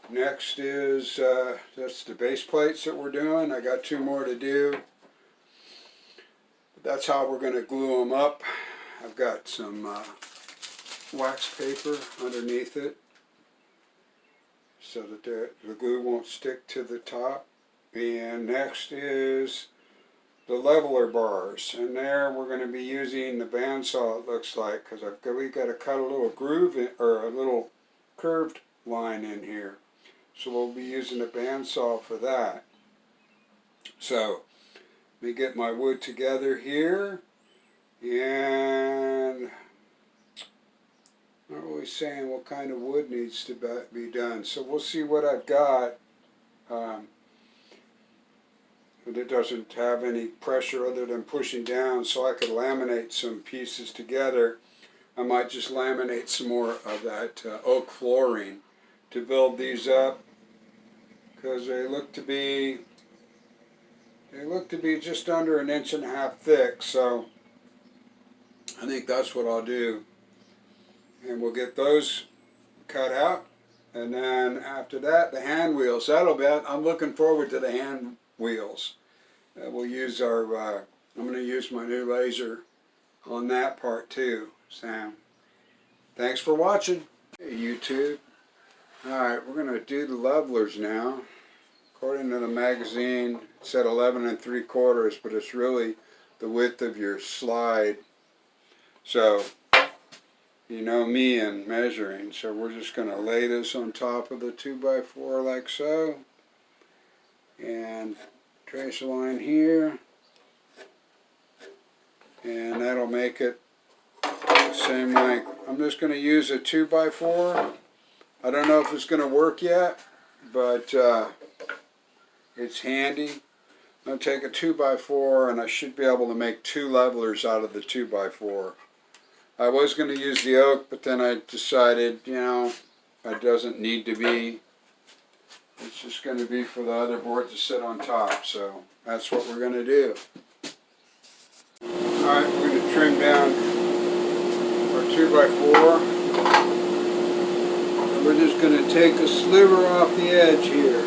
Next is, that's the base plates that we're doing. I got 2 more to do. That's how we're going to glue them up. I've got some wax paper underneath it so that the glue won't stick to the top. And next is the leveler bars, and there we're going to be using the bandsaw, it looks like, because we've got to cut a little groove in, or a little curved line in here, so we'll be using the bandsaw for that. So let me get my wood together here, and not really saying what kind of wood needs to be done, so we'll see what I've got. But it doesn't have any pressure other than pushing down, so I could laminate some pieces together. I might just laminate some more of that oak flooring to build these up, because they look to be just under 1.5 inches thick, so I think that's what I'll do. And we'll get those cut out, and then after that, the hand wheels. I'm looking forward to the hand wheels. We'll use our, I'm going to use my new laser on that part too. So, thanks for watching. Hey YouTube. Alright, we're going to do the levelers now. According to the magazine, it said 11 3/4, but it's really the width of your slide. So, you know me and measuring, so we're just going to lay this on top of the 2x4 like so. And trace a line here, and that'll make it the same length. I'm just going to use a 2x4. I don't know if it's going to work yet, but it's handy. I'm going to take a 2x4, and I should be able to make 2 levelers out of the 2x4. I was going to use the oak, but then I decided, you know, it doesn't need to be. It's just going to be for the other board to sit on top, so that's what we're going to do. Alright, we're going to trim down our 2x4. And we're just going to take a sliver off the edge here.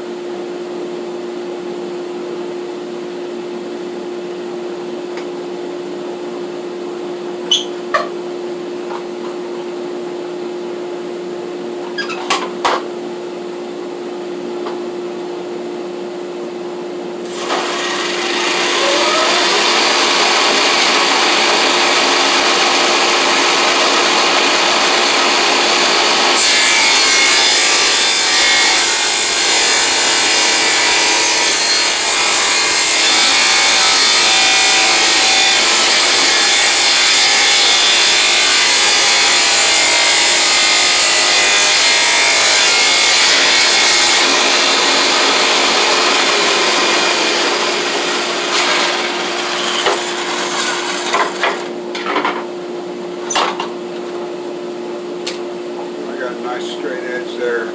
Straight edge there.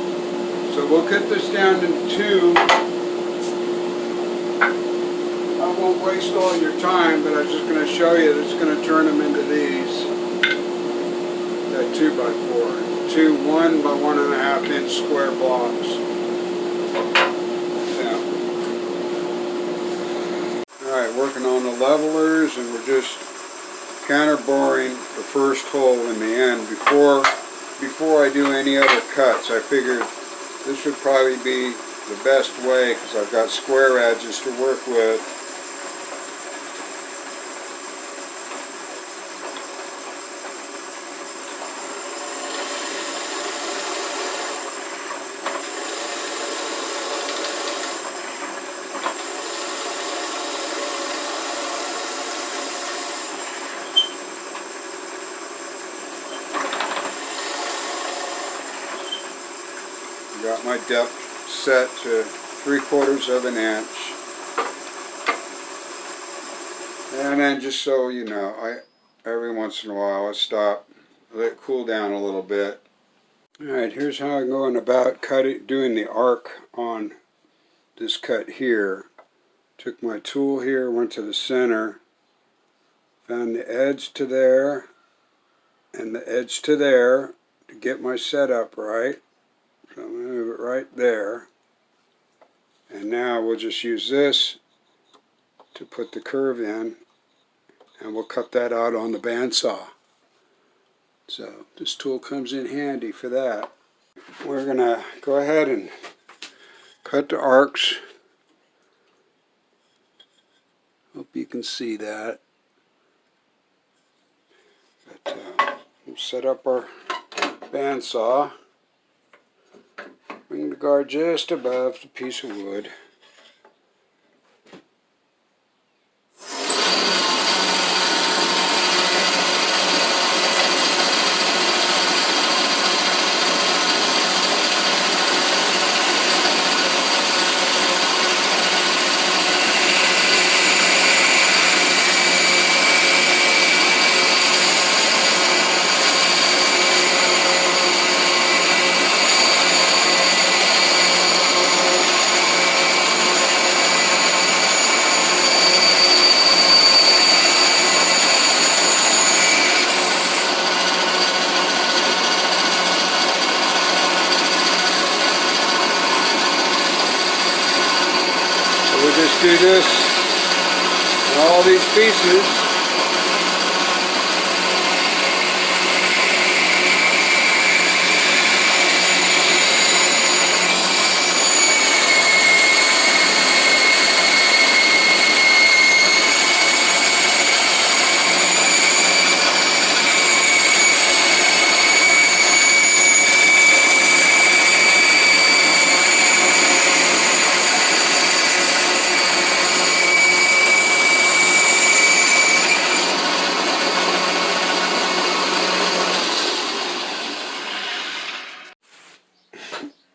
So we'll cut this down into 2. I won't waste all your time, but I'm just going to show you that's going to turn them into these. That 2x4. 2 1 by 1.5 inch square blocks. Yeah. Alright, working on the levelers, and we're just counter boring the first hole in the end before I do any other cuts. I figured this would probably be the best way, because I've got square edges to work with. Got my depth set to 3/4 of an inch, and then just so you know, every once in a while I stop, let it cool down a little bit. Alright, here's how I'm going about doing the arc on this cut here. Took my tool here, went to the center, found the edge to there and the edge to there to get my setup right. So I'm going to move it right there. And now we'll just use this to put the curve in, and we'll cut that out on the bandsaw. So this tool comes in handy for that. We're going to go ahead and cut the arcs. Hope you can see that. But, we'll set up our bandsaw. Bring the guard just above the piece of wood. Just do this on all these pieces.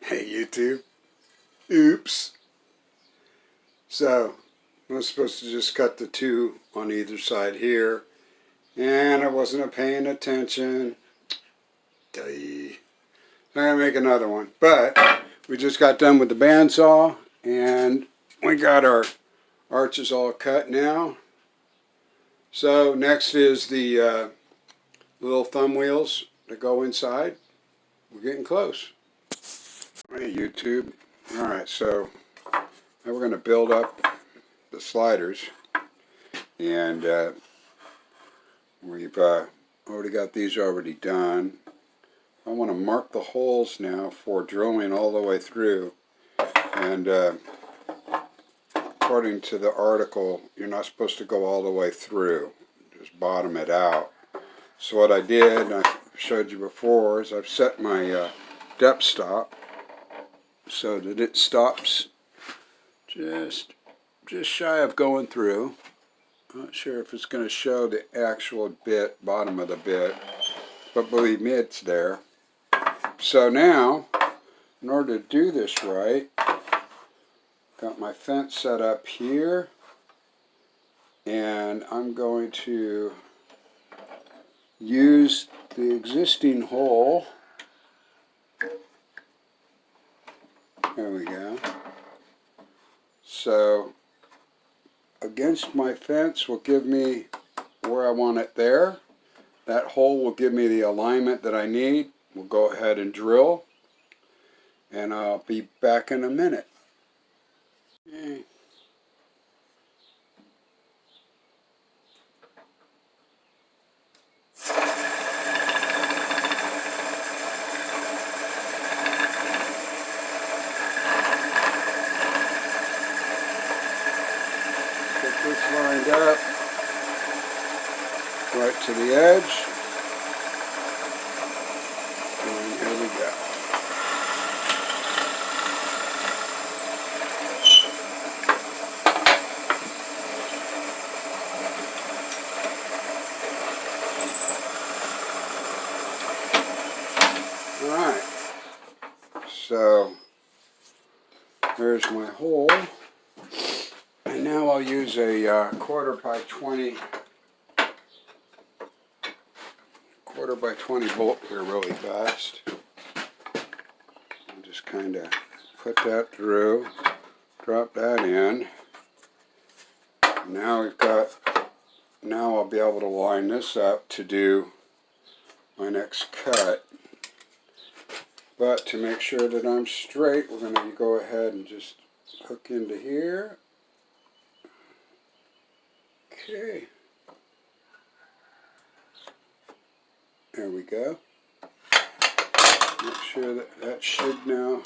Hey YouTube. Oops. So, I was supposed to just cut the two on either side here, and I wasn't paying attention. I'm going to make another one. But, we just got done with the bandsaw, and we got our arches all cut now. So, next is the little thumb wheels that go inside. We're getting close. Hey YouTube. Alright, so now we're going to build up the sliders, and we've already got these already done. I want to mark the holes now for drilling all the way through, and according to the article, you're not supposed to go all the way through, just bottom it out. So what I did, and I showed you before, is I've set my depth stop so that it stops just shy of going through. I'm not sure if it's going to show the actual bit, bottom of the bit, but believe me, it's there. So now, in order to do this right, got my fence set up here, and I'm going to use the existing hole. There we go. So against my fence will give me where I want it there. That hole will give me the alignment that I need. We'll go ahead and drill, and I'll be back in a minute. Okay. Get this lined up right to the edge, and here we go. Alright, so there's my hole, and now I'll use a quarter by 20 bolt here really fast. I'll just kind of put that through, drop that in. Now I'll be able to line this up to do my next cut. But to make sure that I'm straight, we're going to go ahead and just hook into here. Okay. There we go. Make sure that that should now